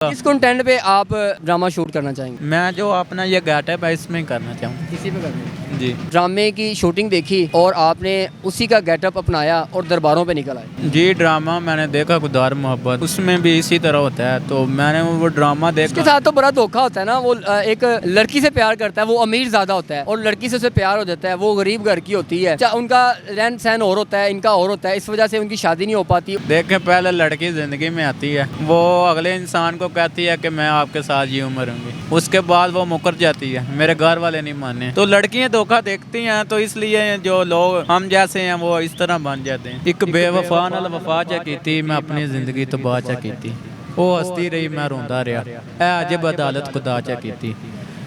किस कंटेंट पे आप ड्रामा शूट करना चाहेंगे? मैं जो अपना ये गेटअप है इसमें करना चाहूँ। इसी पे करना है। जी ड्रामे की शूटिंग देखी और आपने उसी का गेटअप अपनाया और दरबारों पे निकल आए। जी ड्रामा मैंने देखा खुदार मोहब्बत, उसमें भी इसी तरह होता है, तो मैंने वो ड्रामा उसके देखा। साथ तो बड़ा धोखा होता है ना। वो एक लड़की से प्यार करता है, वो अमीर ज़्यादा होता है और लड़की से उसे प्यार हो जाता है, वो गरीब घर की होती है। उनका रहन सहन और होता है, इनका और होता है, इस वजह से उनकी शादी नहीं हो पाती। देखें, पहले लड़की ज़िंदगी में आती है, वो अगले इंसान को कहती है कि मैं आपके साथ ये उम्र रहूंगी, उसके बाद वो मुकर जाती है, मेरे घर वाले नहीं माने। तो लड़कियां धोखा देखती हैं, तो इसलिए जो लोग हम जैसे हैं वो इस तरह बन जाते हैं। एक बेवफा नाल वफा चा कीती, मैं अपनी जिंदगी तबाह चा कीती, वो हंसती रही मैं रोंदा रहा, ऐ अजब अदालत खुदा चा कीती,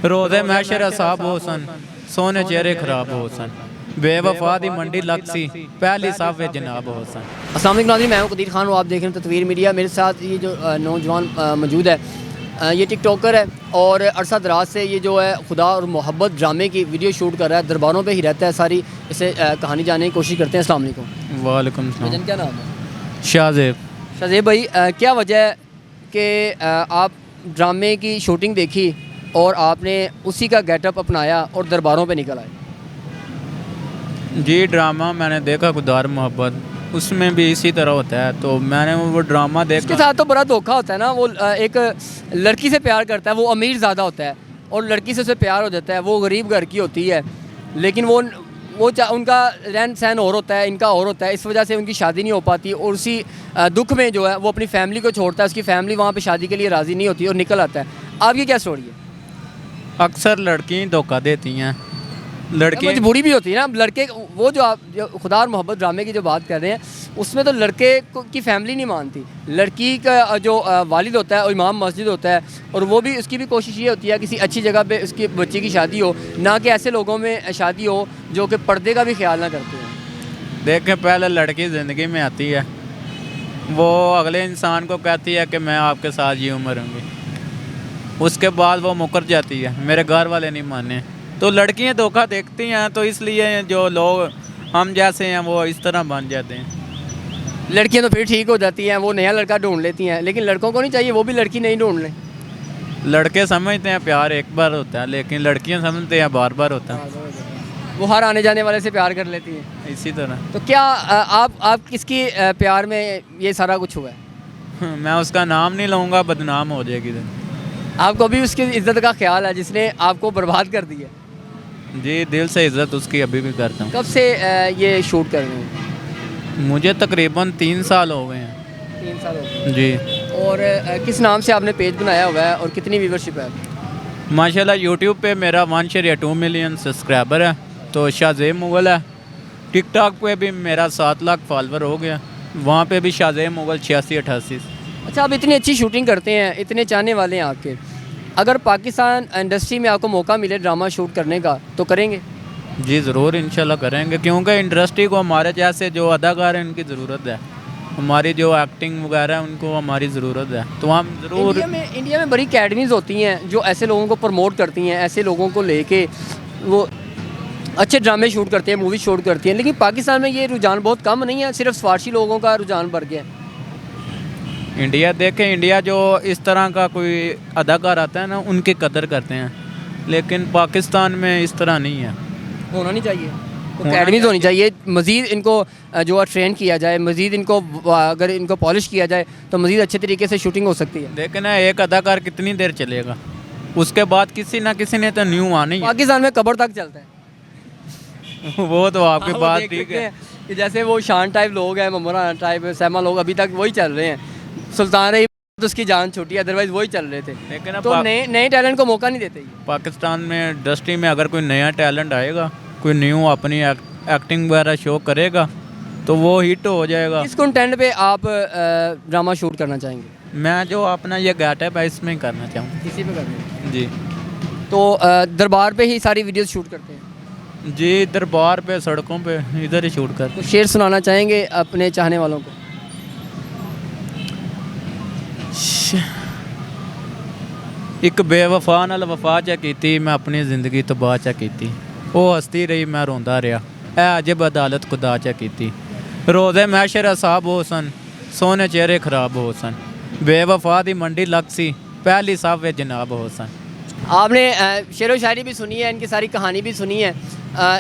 रोज़े मैशर असाब हो सन, सोने चेहरे खराब हो सन, बेवफा दी मंडी लग सी, पहली साफ वे जनाब हो सन। अस्सलाम वालेकुम नाज़रीन, मैं हूं कदीर खान और आप देख रहे हैं तस्वीर मीडिया। मेरे साथ ये जो नौजवान मौजूद है, ये टिकटॉकर है और अरसा दराज से ये जो है खुदा और मोहब्बत ड्रामे की वीडियो शूट कर रहा है। दरबारों पे ही रहता है, सारी इसे कहानी जानने की कोशिश करते हैं। अस्सलाम वालेकुम। वालेकुम सलाम। भजन क्या नाम है? शाहजेब। शाहजेब भाई, क्या वजह है कि आप ड्रामे की शूटिंग देखी और आपने उसी का गेटअप अपनाया और दरबारों पे निकल आए? जी ड्रामा मैंने देखा खुदार मोहब्बत, उसमें भी इसी तरह होता है, तो मैंने वो ड्रामा उसके देखा। साथ तो बड़ा धोखा होता है ना। वो एक लड़की से प्यार करता है, वो अमीर ज़्यादा होता है और लड़की से उसे प्यार हो जाता है, वो गरीब घर की होती है। लेकिन उनका रहन सहन और होता है, इनका और होता है, इस वजह से उनकी शादी नहीं हो पाती और उसी दुख में जो है वो अपनी फैमिली को छोड़ता है। उसकी फैमिली वहाँ पे शादी के लिए राज़ी नहीं होती और निकल आता है। आपकी क्या स्टोरी है? अक्सर लड़की धोखा देती हैं, लड़की मजबूरी भी होती है ना। लड़के वो जो खुदा और मोहब्बत ड्रामे की जो बात कर रहे हैं, उसमें तो लड़के की फैमिली नहीं मानती। लड़की का जो वालिद होता है वो इमाम मस्जिद होता है और वो भी उसकी भी कोशिश ये होती है किसी अच्छी जगह पे उसकी बच्चे की शादी हो, ना कि ऐसे लोगों में शादी हो जो कि पर्दे का भी ख्याल ना करते हैं। देखें, पहले लड़की ज़िंदगी में आती है, वो अगले इंसान को कहती है कि मैं आपके साथ ये उम्र रहूंगी, उसके बाद वो मुकर जाती है, मेरे घर वाले नहीं माने। तो लड़कियां धोखा देखती हैं, तो इसलिए जो लोग हम जैसे हैं वो इस तरह बन जाते हैं। लड़कियाँ तो फिर ठीक हो जाती हैं, वो नया लड़का ढूंढ लेती हैं, लेकिन लड़कों को नहीं चाहिए वो भी लड़की नहीं ढूंढ लें। लड़के समझते हैं प्यार एक बार होता है, लेकिन लड़कियां समझते हैं बार बार होता है, वो हर आने जाने वाले से प्यार कर लेती हैं। इसी तरह। तो क्या आप किसकी प्यार में ये सारा कुछ हुआ है? मैं उसका नाम नहीं लूँगा, बदनाम हो जाएगी। आपको भी उसकी इज्जत का ख्याल है जिसने आपको बर्बाद कर दिया? जी दिल से इज्जत उसकी अभी भी करता हूँ। कब से ये शूट कर रहे हैं? मुझे तकरीबन 3 साल हो गए हैं। 3 साल हो गए। जी और किस नाम से आपने पेज बनाया हुआ है और कितनी व्यूवरशिप है? माशाल्लाह यूट्यूब पे मेरा 1.2 मिलियन सब्सक्राइबर है, तो शाहजेब मुगल है। टिकटॉक पे भी मेरा 7 लाख फॉलोवर हो गया, वहाँ पे भी शाहजेब मुगल 86-88। अच्छा, आप इतनी अच्छी शूटिंग करते हैं, इतने चाहने वाले हैं आपके, अगर पाकिस्तान इंडस्ट्री में आपको मौका मिले ड्रामा शूट करने का तो करेंगे? जी ज़रूर इंशाल्लाह करेंगे, क्योंकि इंडस्ट्री को हमारे जैसे जो अदाकार हैं उनकी ज़रूरत है, हमारी जो एक्टिंग वगैरह है उनको हमारी ज़रूरत है, तो हम ज़रूर। इंडिया में बड़ी अकेडमीज़ होती हैं जो ऐसे लोगों को प्रमोट करती हैं, ऐसे लोगों को लेके वो अच्छे ड्रामे शूट करते हैं, मूवी शूट करती हैं, लेकिन पाकिस्तान में ये रुझान बहुत कम नहीं है, सिर्फ सिफारशी लोगों का रुझान बढ़ गया है। इंडिया देखें, इंडिया जो इस तरह का कोई अदाकार आता है ना उनकी कदर करते हैं, लेकिन पाकिस्तान में इस तरह नहीं है। होना नहीं चाहिए, अकेडमीज़ होनी चाहिए, मज़ीद इनको जो है ट्रेन किया जाए, मज़ीद इनको अगर इनको पॉलिश किया जाए तो मज़ीद अच्छे तरीके से शूटिंग हो सकती है। लेकिन एक अदाकार कितनी देर चलेगा, उसके बाद किसी ना किसी ने तो न्यू आनी है। पाकिस्तान में कब्र तक चलता है। वो तो आपकी हाँ, बात देख ठीक सकते है हैं कि जैसे वो शान टाइप लोग हैं, ममरा टाइप सैमा लोग अभी तक वही चल रहे हैं। सुल्तान रही तो उसकी जान छूटी, अदरवाइज वही चल रहे थे, लेकिन अब तो नए टैलेंट को मौका नहीं देते ये। पाकिस्तान में इंडस्ट्री में अगर कोई नया टैलेंट आएगा, कोई न्यू अपनी एक्टिंग वगैरह शो करेगा तो वो हिट हो जाएगा। किस कंटेंट पे आप ड्रामा शूट करना चाहेंगे? मैं जो अपना ये गेटअप है इसमें करना चाहूँ। इसी पे करना है। जी तो दरबार पे ही सारी वीडियोस शूट करते हैं? जी दरबार पे, सड़कों पे, इधर ही शूट कर। तो शेर सुनाना चाहेंगे अपने चाहने वालों को? एक बेवफा नाल वफा चा कीती, मैं अपनी जिंदगी तबाह चा कीती, वो हंसती रही मैं रोंदा रहा, ऐ अजब अदालत खुदा चा कीती, रोज़े मैशर असाब हो सन, सोने चेहरे खराब हो सन, बेवफा दी मंडी लग सी पहली साहब वे जनाब हुसैन। आपने शेर व शायरी भी सुनी है, इनकी सारी कहानी भी सुनी है।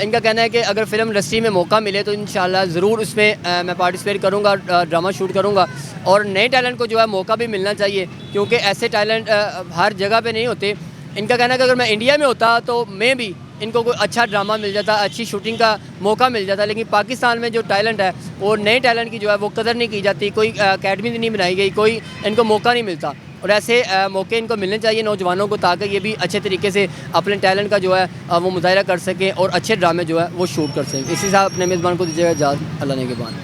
इनका कहना है कि अगर फ़िल्म इंडस्ट्री में मौका मिले तो इंशाल्लाह ज़रूर उसमें मैं पार्टिसिपेट करूँगा, ड्रामा शूट करूँगा। और नए टैलेंट को जो है मौका भी मिलना चाहिए, क्योंकि ऐसे टैलेंट हर जगह पे नहीं होते। इनका कहना है कि अगर मैं इंडिया में होता तो मैं भी इनको कोई अच्छा ड्रामा मिल जाता, अच्छी शूटिंग का मौका मिल जाता। लेकिन पाकिस्तान में जो टैलेंट है वो नए टैलेंट की जो है वो कदर नहीं की जाती, कोई अकेडमी नहीं बनाई गई, कोई इनको मौका नहीं मिलता। और ऐसे मौके इनको मिलने चाहिए नौजवानों को, ताकि ये भी अच्छे तरीके से अपने टैलेंट का जो है वो मुजाहिरा कर सकें और अच्छे ड्रामे जो है वो शूट कर सकें। इसी साथ अपने मेज़बान को दीजिएगा इजाज़त, अल्लाह ने के बाद।